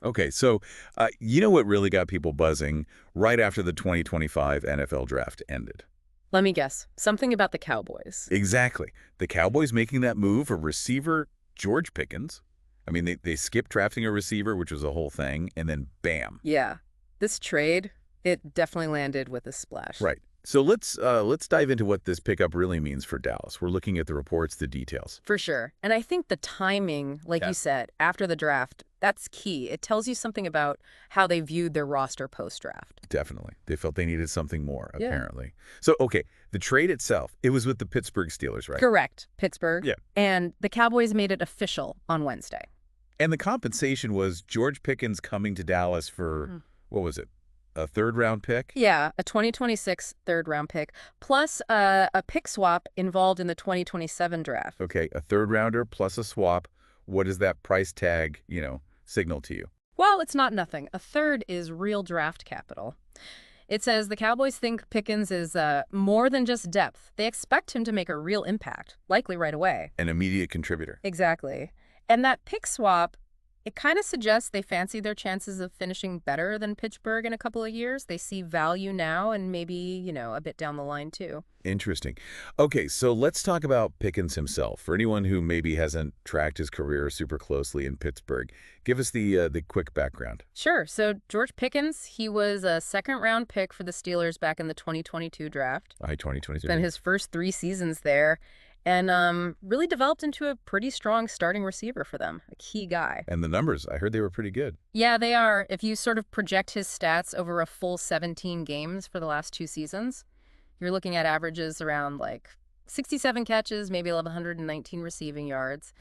Okay, so you know what really got people buzzing right after the 2025 NFL draft ended? Let me guess. Something about the Cowboys. Exactly. The Cowboys making that move for receiver George Pickens. I mean, they skipped drafting a receiver, which was a whole thing, and then bam. Yeah. This trade, it definitely landed with a splash. Right. So let's dive into what this pickup really means for Dallas. We're looking at the reports, the details. For sure. And I think the timing, like Yeah, you said, after the draft, that's key. It tells you something about how they viewed their roster post-draft. definitely. They felt they needed something more, Yeah. apparently. So, okay, the trade itself, it was with the Pittsburgh Steelers, right? Correct. Pittsburgh. Yeah. And the Cowboys made it official on Wednesday. And the compensation was George Pickens coming to Dallas for, Mm. what was it, a third-round pick? Yeah, a 2026 third-round pick, plus a pick swap involved in the 2027 draft. Okay, a third-rounder plus a swap. What does that price tag, signal to you? Well, it's not nothing. A third is real draft capital. It says the Cowboys think Pickens is more than just depth. They expect him to make a real impact, likely right away. An immediate contributor. Exactly. And that pick swap, it kind of suggests they fancy their chances of finishing better than Pittsburgh in a couple of years. They see value now and maybe, a bit down the line too. Interesting. Okay, so let's talk about Pickens himself. For anyone who maybe hasn't tracked his career super closely in Pittsburgh, give us the quick background. Sure. So George Pickens, he was a second-round pick for the Steelers back in the 2022 draft. I 2022. Spent his first 3 seasons there and really developed into a pretty strong starting receiver for them, a key guy. And the numbers, I heard they were pretty good. Yeah, they are. If you sort of project his stats over a full 17 games for the last 2 seasons, you're looking at averages around like 67 catches, maybe 1,119 receiving yards,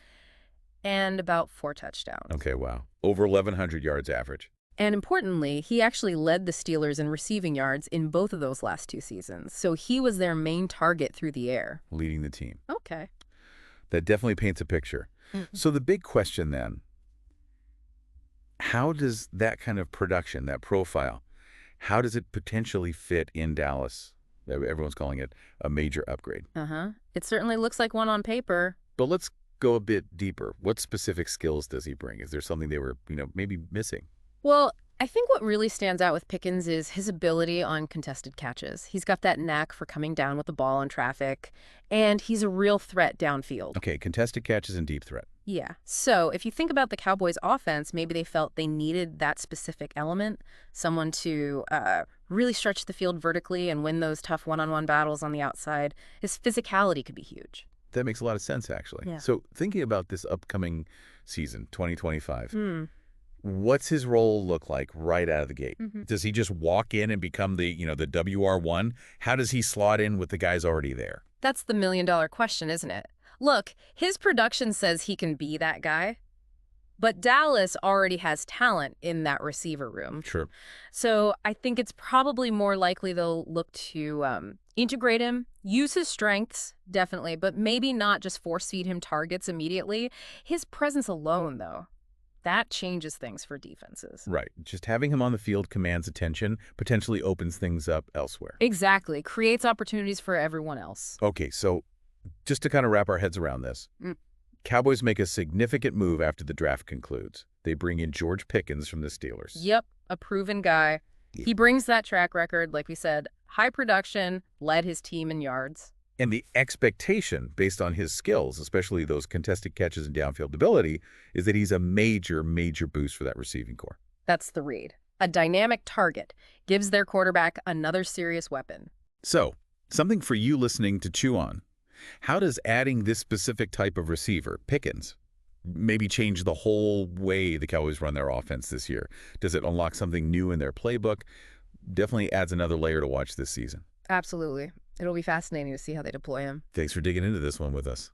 and about 4 touchdowns. Okay, wow. Over 1,100 yards average. And importantly, he actually led the Steelers in receiving yards in both of those last 2 seasons. So he was their main target through the air. Leading the team. Okay. That definitely paints a picture. So the big question then, how does that kind of production, that profile, how does it potentially fit in Dallas? Everyone's calling it a major upgrade. Uh-huh. It certainly looks like one on paper. But let's go a bit deeper. What specific skills does he bring? Is there something they were, maybe missing? Well, I think what really stands out with Pickens is his ability on contested catches. He's got that knack for coming down with the ball in traffic, and he's a real threat downfield. Okay, contested catches and deep threat. Yeah. So if you think about the Cowboys' offense, maybe they felt they needed that specific element, someone to really stretch the field vertically and win those tough one-on-one battles on the outside. His physicality could be huge. That makes a lot of sense, actually. Yeah. So thinking about this upcoming season, 2025, Hmm. what's his role look like right out of the gate? Mm-hmm. Does he just walk in and become the WR1? How does he slot in with the guys already there? That's the million-dollar question, isn't it? Look, his production says he can be that guy, but Dallas already has talent in that receiver room. Sure. So I think it's probably more likely they'll look to integrate him, use his strengths, definitely, but maybe not just force-feed him targets immediately. His presence alone, though, that changes things for defenses. Right. Just having him on the field commands attention, potentially opens things up elsewhere. Exactly. Creates opportunities for everyone else. Okay, so just to kind of wrap our heads around this, Cowboys make a significant move after the draft concludes. They bring in George Pickens from the Steelers. Yep, a proven guy. He brings that track record, like we said, high production, led his team in yards. And the expectation, based on his skills, especially those contested catches and downfield ability, is that he's a major, major boost for that receiving core. That's the read. A dynamic target gives their quarterback another serious weapon. So, something for you listening to chew on. How does adding this specific type of receiver, Pickens, maybe change the whole way the Cowboys run their offense this year? Does it unlock something new in their playbook? Definitely adds another layer to watch this season. Absolutely. It'll be fascinating to see how they deploy him. Thanks for digging into this one with us.